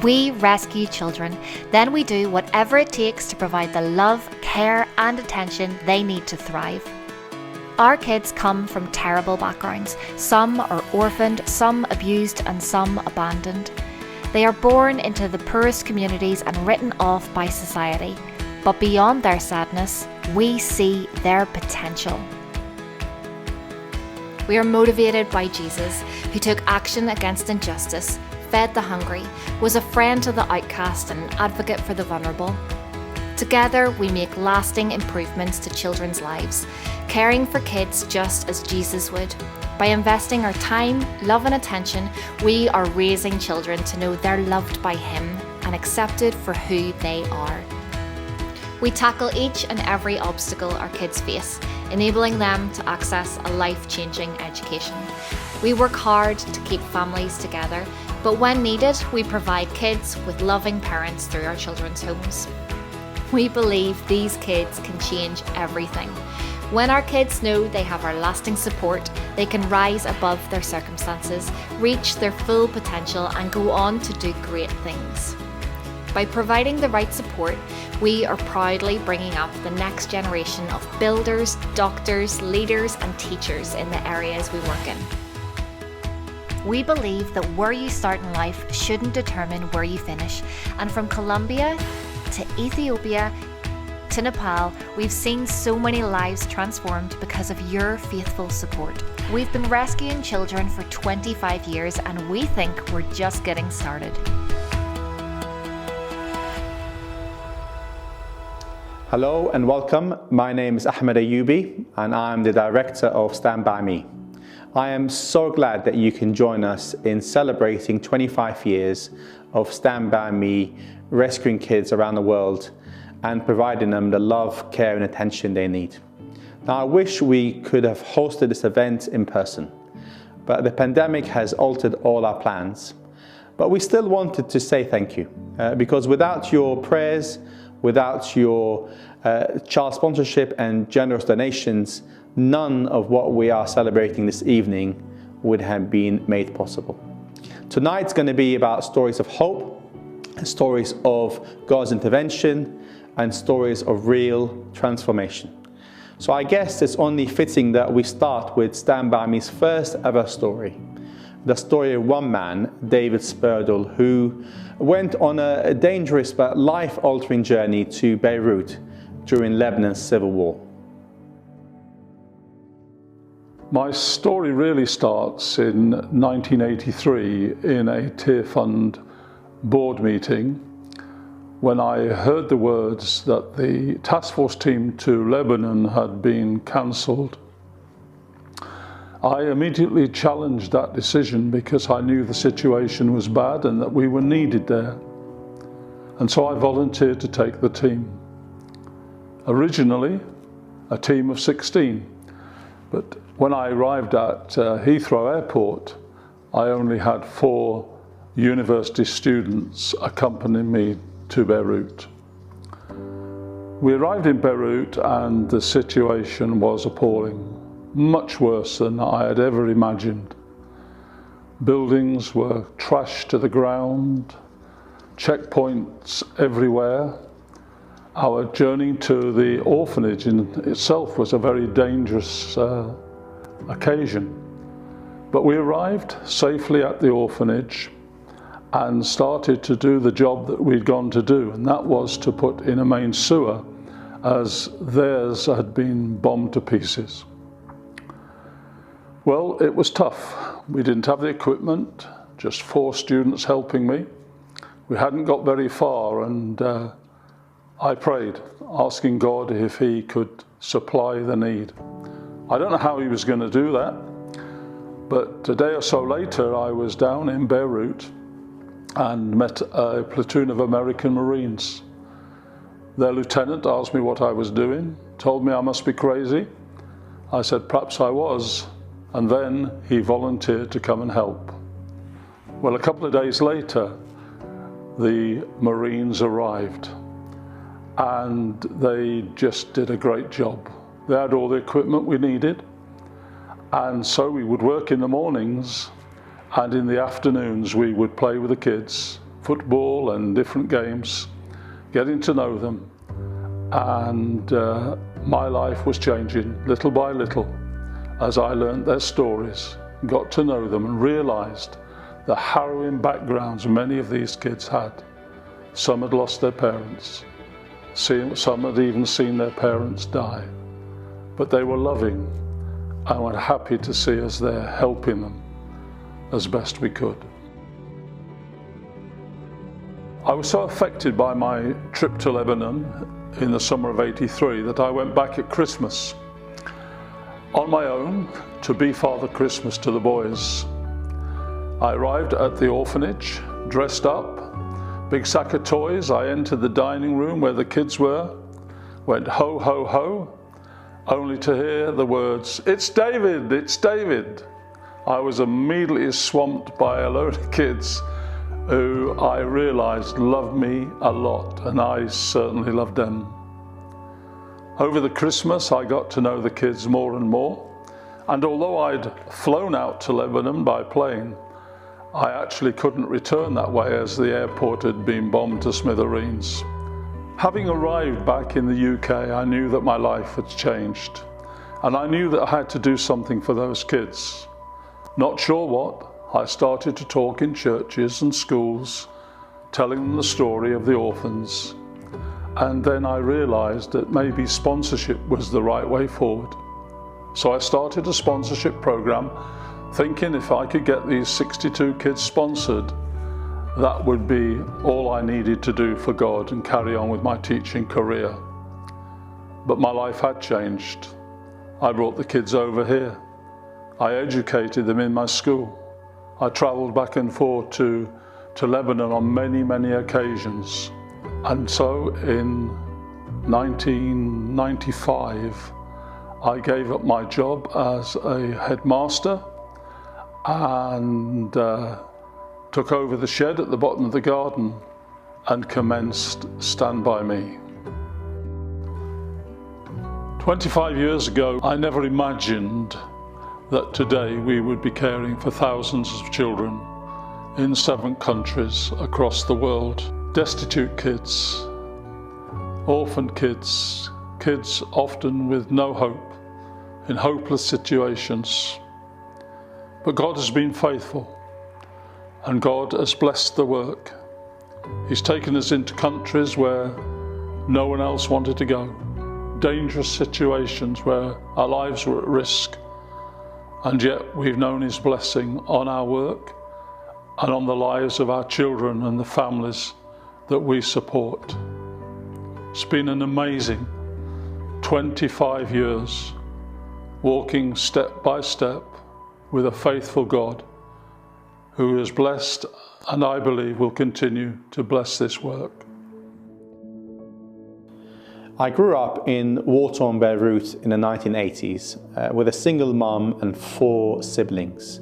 We rescue children, then we do whatever it takes to provide the love, care and attention they need to thrive. Our kids come from terrible backgrounds. Some are orphaned, some abused and some abandoned. They are born into the poorest communities and written off by society. But beyond their sadness, we see their potential. We are motivated by Jesus, who took action against injustice, fed the hungry, was a friend to the outcast and an advocate for the vulnerable. Together, we make lasting improvements to children's lives, caring for kids just as Jesus would. By investing our time, love and attention, we are raising children to know they're loved by Him and accepted for who they are. We tackle each and every obstacle our kids face, enabling them to access a life-changing education. We work hard to keep families together, but when needed, we provide kids with loving parents through our children's homes. We believe these kids can change everything. When our kids know they have our lasting support, they can rise above their circumstances, reach their full potential and go on to do great things. By providing the right support, we are proudly bringing up the next generation of builders, doctors, leaders and teachers in the areas we work in. We believe that where you start in life shouldn't determine where you finish. And from Colombia to Ethiopia to Nepal, we've seen so many lives transformed because of your faithful support. We've been rescuing children for 25 years and we think we're just getting started. Hello and welcome. My name is Ahmed Ayoubi and I'm the director of Stand By Me. I am so glad that you can join us in celebrating 25 years of Stand By Me, rescuing kids around the world and providing them the love, care and attention they need. Now, I wish we could have hosted this event in person, but the pandemic has altered all our plans. But we still wanted to say thank you, because without your prayers, without your child sponsorship and generous donations, none of what we are celebrating this evening would have been made possible. Tonight's going to be about stories of hope, stories of God's intervention, and stories of real transformation. So I guess it's only fitting that we start with Stand By Me's first ever story. The story of one man, David Spurdle, who went on a dangerous but life-altering journey to Beirut during Lebanon's civil war. My story really starts in 1983 in a Tear Fund board meeting when I heard the words that the task force team to Lebanon had been cancelled. I immediately challenged that decision because I knew the situation was bad and that we were needed there. And so I volunteered to take the team. Originally, a team of 16, but when I arrived at Heathrow Airport, I only had 4 university students accompanying me to Beirut. We arrived in Beirut and the situation was appalling, much worse than I had ever imagined. Buildings were trashed to the ground, checkpoints everywhere. Our journey to the orphanage in itself was a very dangerous occasion. But we arrived safely at the orphanage and started to do the job that we'd gone to do, and that was to put in a main sewer as theirs had been bombed to pieces. Well, it was tough. We didn't have the equipment, just 4 students helping me. We hadn't got very far, and I prayed, asking God if He could supply the need. I don't know how He was going to do that, but a day or so later I was down in Beirut and met a platoon of American Marines. Their lieutenant asked me what I was doing, told me I must be crazy. I said perhaps I was, and then he volunteered to come and help. Well, a couple of days later, the Marines arrived and they just did a great job. They had all the equipment we needed, and so we would work in the mornings, and in the afternoons we would play with the kids football and different games, getting to know them, and my life was changing little by little as I learned their stories, got to know them, and realised the harrowing backgrounds many of these kids had. Some had lost their parents, some had even seen their parents die, but they were loving and were happy to see us there helping them as best we could. I was so affected by my trip to Lebanon in the summer of '83 that I went back at Christmas on my own to be Father Christmas to the boys. I arrived at the orphanage, dressed up, big sack of toys. I entered the dining room where the kids were, went ho, ho, ho, only to hear the words, "It's David, it's David." I was immediately swamped by a load of kids who I realised loved me a lot, and I certainly loved them. Over the Christmas, I got to know the kids more and more, and although I'd flown out to Lebanon by plane, I actually couldn't return that way as the airport had been bombed to smithereens. Having arrived back in the UK, I knew that my life had changed, and I knew that I had to do something for those kids. Not sure what, I started to talk in churches and schools, telling them the story of the orphans. And then I realised that maybe sponsorship was the right way forward. So I started a sponsorship programme, thinking if I could get these 62 kids sponsored, that would be all I needed to do for God and carry on with my teaching career. But my life had changed. I brought the kids over here. I educated them in my school. I travelled back and forth to Lebanon on many, many occasions. And so in 1995, I gave up my job as a headmaster and took over the shed at the bottom of the garden and commenced Stand By Me. 25 years ago, I never imagined that today we would be caring for thousands of children in 7 countries across the world. Destitute kids, orphan kids, kids often with no hope, in hopeless situations. But God has been faithful, and God has blessed the work. He's taken us into countries where no one else wanted to go, dangerous situations where our lives were at risk, and yet we've known His blessing on our work and on the lives of our children and the families that we support. It's been an amazing 25 years walking step by step with a faithful God who has blessed, and I believe will continue to bless this work. I grew up in war-torn Beirut in the 1980s with a single mum and 4 siblings.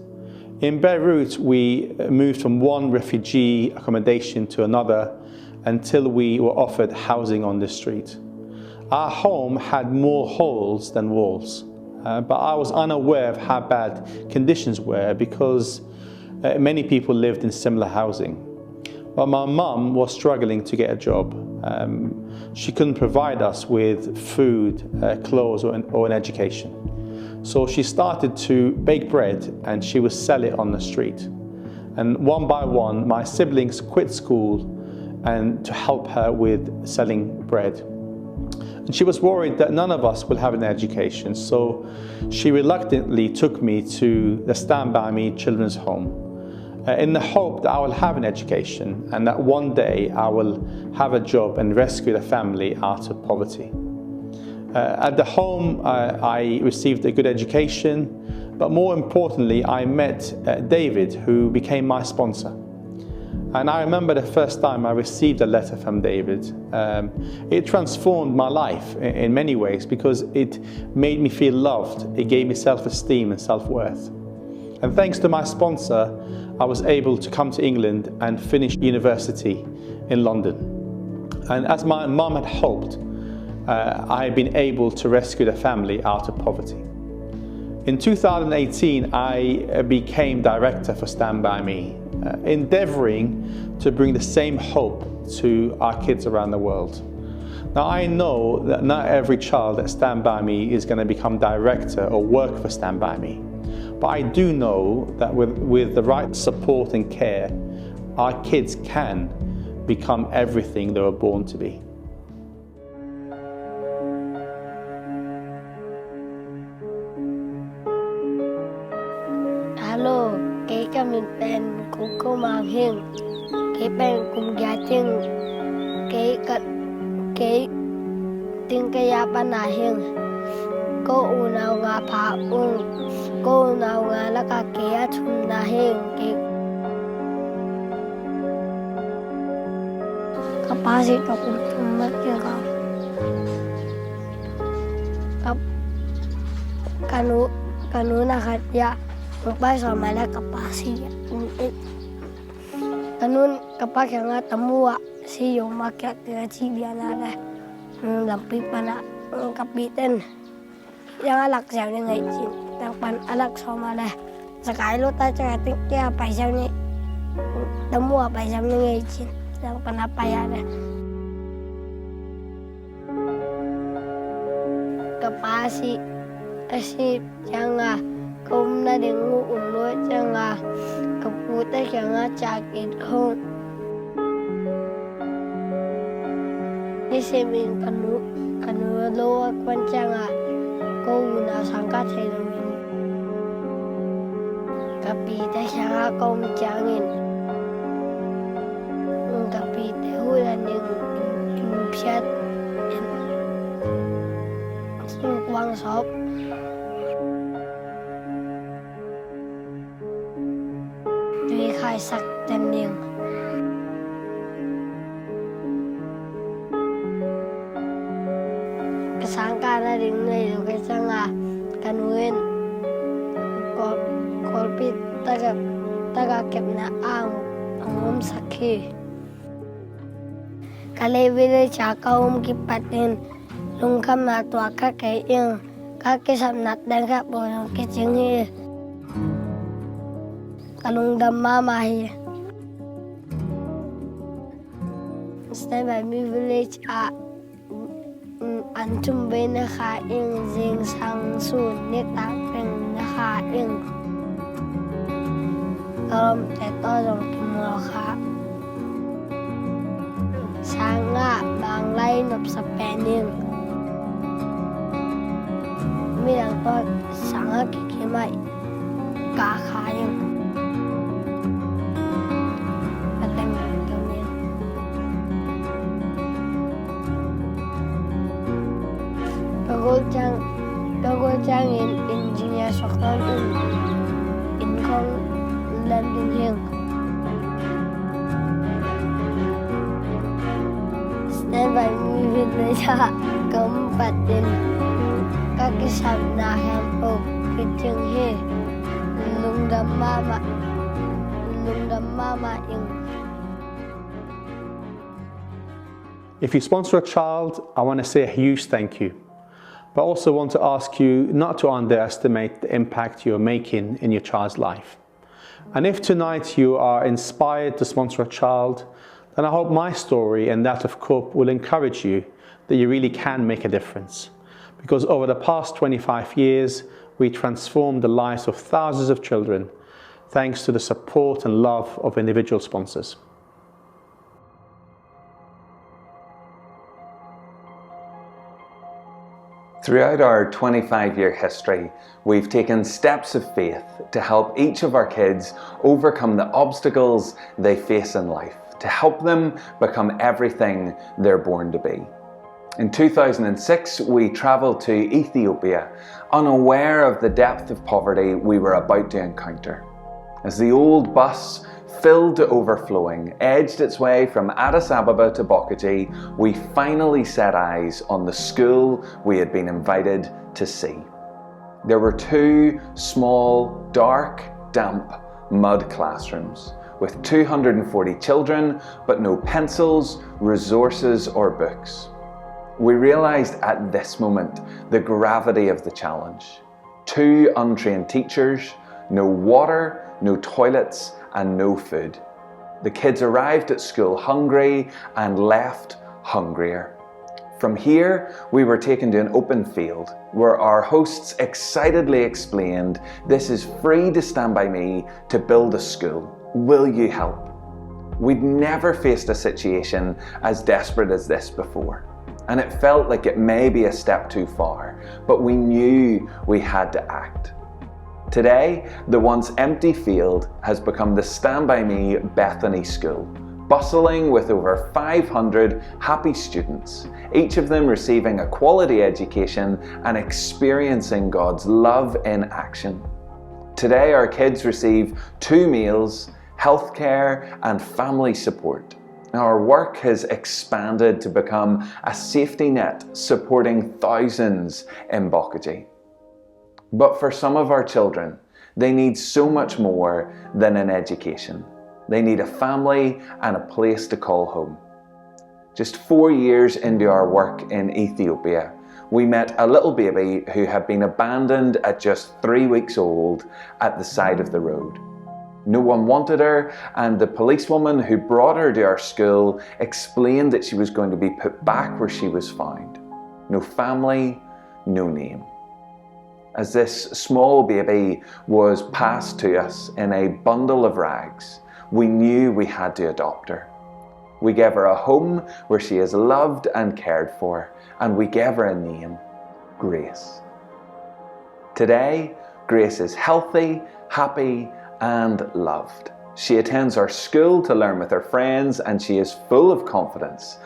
In Beirut, we moved from one refugee accommodation to another until we were offered housing on the street. Our home had more holes than walls, but I was unaware of how bad conditions were because many people lived in similar housing. But my mum was struggling to get a job. She couldn't provide us with food, clothes or an education. So she started to bake bread and she would sell it on the street. And one by one, my siblings quit school and to help her with selling bread. And she was worried that none of us will have an education, so she reluctantly took me to the Stand By Me children's home in the hope that I will have an education and that one day I will have a job and rescue the family out of poverty. At the home, I received a good education, but more importantly, I met David, who became my sponsor. And I remember the first time I received a letter from David. It transformed my life in many ways because it made me feel loved. It gave me self-esteem and self-worth. And thanks to my sponsor, I was able to come to England and finish university in London. And as my mum had hoped, I had been able to rescue the family out of poverty. In 2018, I became director for Stand By Me. endeavouring to bring the same hope to our kids around the world. Now, I know that not every child at Stand By Me is going to become director or work for Stand By Me, but I do know that with the right support and care, our kids can become everything they were born to be. Alo, cái mình tên cũng có mang hiền, cái bên cũng gia chân, cái tiếng cái gia ban là hiền, cô u nào ngà phá cô nào ngà là cả cái chun là hiền, cái pasti tak untung macam kanu nak kerja berbagai sama lah kapasi kanun kapak yang temu si yung makyat dengan cibian ada lampi pana kapitan yang alak siang ni ngai cin yang pan alak sama lah sekali lo tak cakap dia apa siang ni temu apa siang ni ngai cin yang pan apa ya ada kapasi asip yang không na đến ngủ lối chẳng kaputa chẳng sakit không ni semin kanu lo kwan chẳng ko na sangka thelo kapita chẳng công chẳng kapita hulan ning piat quang shop khai sắc tên niên cái sáng ca ra đến người được cái sang can nguyên có biết ta gặp kẹp na ang om sakhi kale vile cha ka om ki patin lung kham na twa ka cái yên các cái sam nat đang gặp bồi cái chừng hi kalung damma mahi Stand By Me village antum be na kha ing jing sang sun ni ta peng na kha ing te to jong kim lo kha sanga bang lai nop sa pening mi dang to sanga ki mai ka kha ing Gagol chang engineer software in kong landing hill. Stand By Me village cấm bật đến các cái sầm na hem ở cái trường hi lung đam mama in. If you sponsor a child, I want to say a huge thank you. But I also want to ask you not to underestimate the impact you're making in your child's life. And if tonight you are inspired to sponsor a child, then I hope my story and that of COPE will encourage you that you really can make a difference. Because over the past 25 years, we transformed the lives of thousands of children thanks to the support and love of individual sponsors. Throughout our 25-year history, we've taken steps of faith to help each of our kids overcome the obstacles they face in life, to help them become everything they're born to be. In 2006, we travelled to Ethiopia, unaware of the depth of poverty we were about to encounter. As the old bus, filled to overflowing, edged its way from Addis Ababa to Bokoti, we finally set eyes on the school we had been invited to see. There were two small, dark, damp, mud classrooms with 240 children, but no pencils, resources, or books. We realised at this moment the gravity of the challenge. Two untrained teachers, no water, no toilets, and no food. The kids arrived at school hungry and left hungrier. From here, we were taken to an open field where our hosts excitedly explained, "This is free to Stand By Me to build a school. Will you help?" We'd never faced a situation as desperate as this before, and it felt like it may be a step too far, but we knew we had to act. Today, the once empty field has become the Stand By Me Bethany School, bustling with over 500 happy students, each of them receiving a quality education and experiencing God's love in action. Today, our kids receive 2 meals, healthcare, and family support. Our work has expanded to become a safety net supporting thousands in Bockagee. But for some of our children, they need so much more than an education. They need a family and a place to call home. Just 4 years into our work in Ethiopia, we met a little baby who had been abandoned at just 3 weeks old at the side of the road. No one wanted her, and the policewoman who brought her to our school explained that she was going to be put back where she was found. No family, no name. As this small baby was passed to us in a bundle of rags, we knew we had to adopt her. We gave her a home where she is loved and cared for, and we gave her a name, Grace. Today, Grace is healthy, happy, and loved. She attends our school to learn with her friends, and she is full of confidence,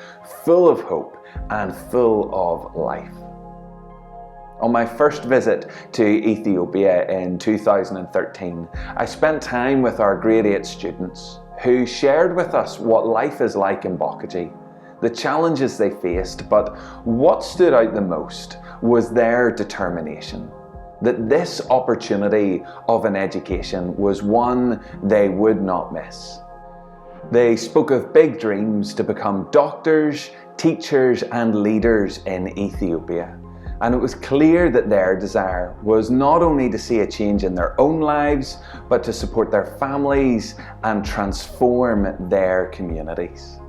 full of hope, and full of life. On my first visit to Ethiopia in 2013, I spent time with our grade 8 students who shared with us what life is like in Bockagee, the challenges they faced, but what stood out the most was their determination, that this opportunity of an education was one they would not miss. They spoke of big dreams to become doctors, teachers, and leaders in Ethiopia. And it was clear that their desire was not only to see a change in their own lives, but to support their families and transform their communities.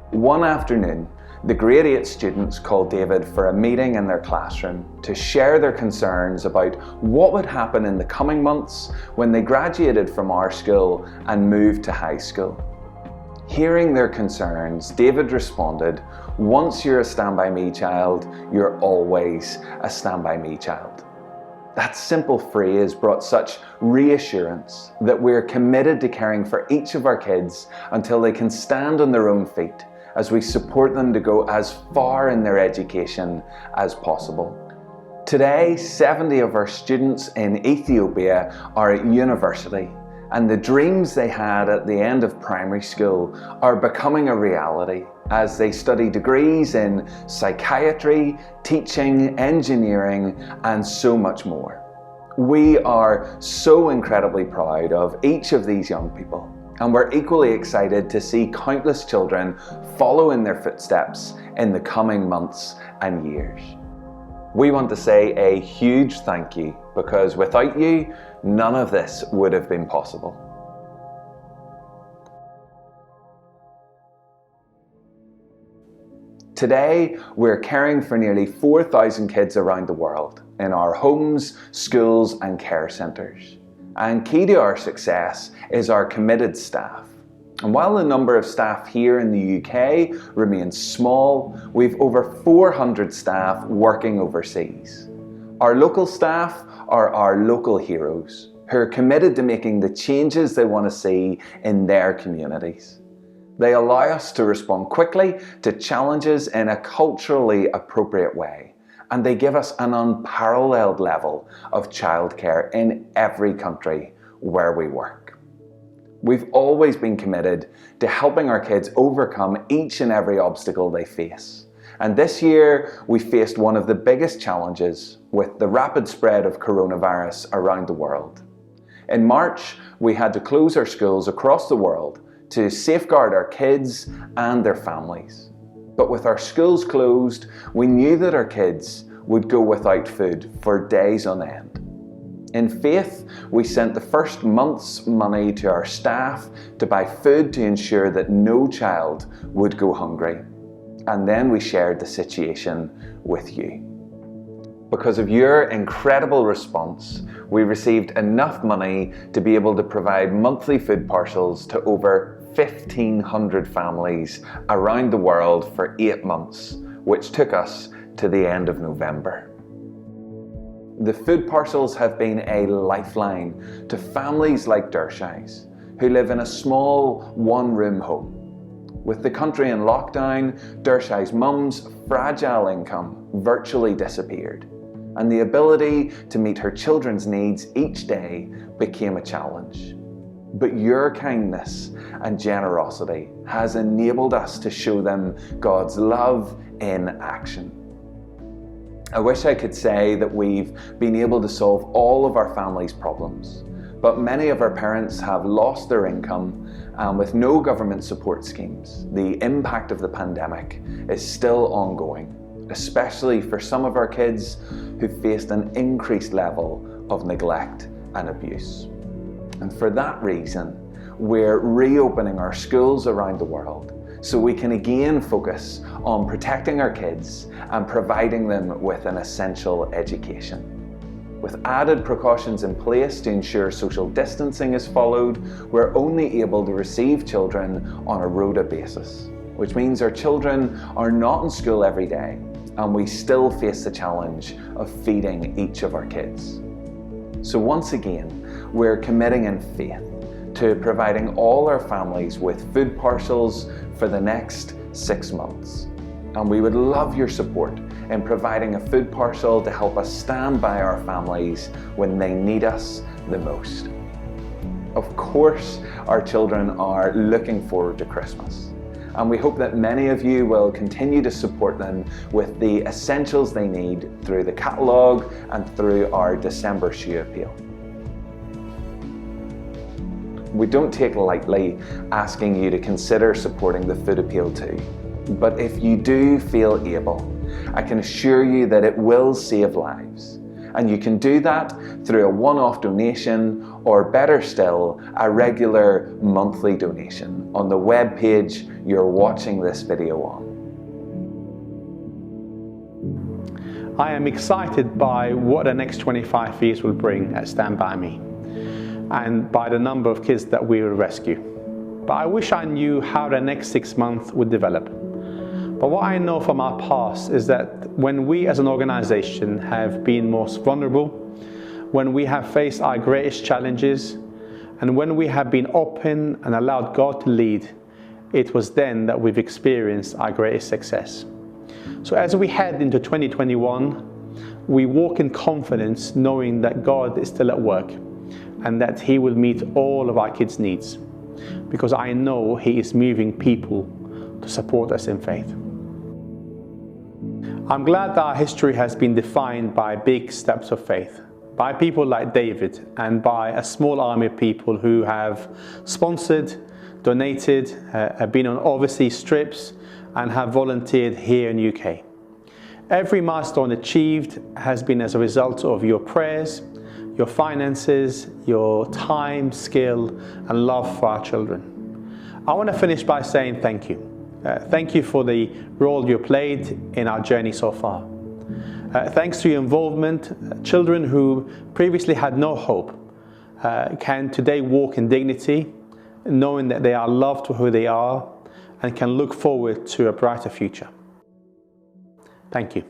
One afternoon, the grade 8 students called David for a meeting in their classroom to share their concerns about what would happen in the coming months when they graduated from our school and moved to high school. Hearing their concerns, David responded, "Once you're a Stand By Me child, you're always a Stand By Me child." That simple phrase brought such reassurance that we're committed to caring for each of our kids until they can stand on their own feet, as we support them to go as far in their education as possible. Today, 70 of our students in Ethiopia are at university, and the dreams they had at the end of primary school are becoming a reality as they study degrees in psychiatry, teaching, engineering, and so much more. We are so incredibly proud of each of these young people, and we're equally excited to see countless children follow in their footsteps in the coming months and years. We want to say a huge thank you, because without you, none of this would have been possible. Today, we're caring for nearly 4,000 kids around the world in our homes, schools, and care centres. And key to our success is our committed staff. And while the number of staff here in the UK remains small, we've over 400 staff working overseas. Our local staff are our local heroes who are committed to making the changes they want to see in their communities. They allow us to respond quickly to challenges in a culturally appropriate way, and they give us an unparalleled level of childcare in every country where we work. We've always been committed to helping our kids overcome each and every obstacle they face. And this year, we faced one of the biggest challenges with the rapid spread of coronavirus around the world. In March, we had to close our schools across the world to safeguard our kids and their families. But with our schools closed, we knew that our kids would go without food for days on end. In faith, we sent the first month's money to our staff to buy food to ensure that no child would go hungry. And then we shared the situation with you. Because of your incredible response, we received enough money to be able to provide monthly food parcels to over 1,500 families around the world for 8 months, which took us to the end of November. The food parcels have been a lifeline to families like Dershais, who live in a small one-room home. With the country in lockdown, Dershai's mum's fragile income virtually disappeared, and the ability to meet her children's needs each day became a challenge. But your kindness and generosity has enabled us to show them God's love in action. I wish I could say that we've been able to solve all of our family's problems, but many of our parents have lost their income, and with no government support schemes, the impact of the pandemic is still ongoing, especially for some of our kids who faced an increased level of neglect and abuse. And for that reason, we're reopening our schools around the world so we can again focus on protecting our kids and providing them with an essential education. With added precautions in place to ensure social distancing is followed, we're only able to receive children on a rota basis, which means our children are not in school every day, and we still face the challenge of feeding each of our kids. So once again, we're committing in faith to providing all our families with food parcels for the next 6 months. And we would love your support in providing a food parcel to help us stand by our families when they need us the most. Of course, our children are looking forward to Christmas, and we hope that many of you will continue to support them with the essentials they need through the catalogue and through our December shoe appeal. We don't take lightly asking you to consider supporting the food appeal too, but if you do feel able, I can assure you that it will save lives. And you can do that through a one-off donation, or better still, a regular monthly donation on the web page you're watching this video on. I am excited by what the next 25 years will bring at Stand By Me, and by the number of kids that we will rescue. But I wish I knew how the next 6 months would develop. But what I know from our past is that when we as an organization have been most vulnerable, when we have faced our greatest challenges, and when we have been open and allowed God to lead, it was then that we've experienced our greatest success. So as we head into 2021, we walk in confidence knowing that God is still at work, and that He will meet all of our kids' needs, because I know He is moving people to support us in faith. I'm glad that our history has been defined by big steps of faith, by people like David, and by a small army of people who have sponsored, donated, have been on overseas trips, and have volunteered here in the UK. Every milestone achieved has been as a result of your prayers, your finances, your time, skill, and love for our children. I want to finish by saying thank you. Thank you for the role you played in our journey so far. Thanks to your involvement, children who previously had no hope can today walk in dignity, knowing that they are loved for who they are and can look forward to a brighter future. Thank you.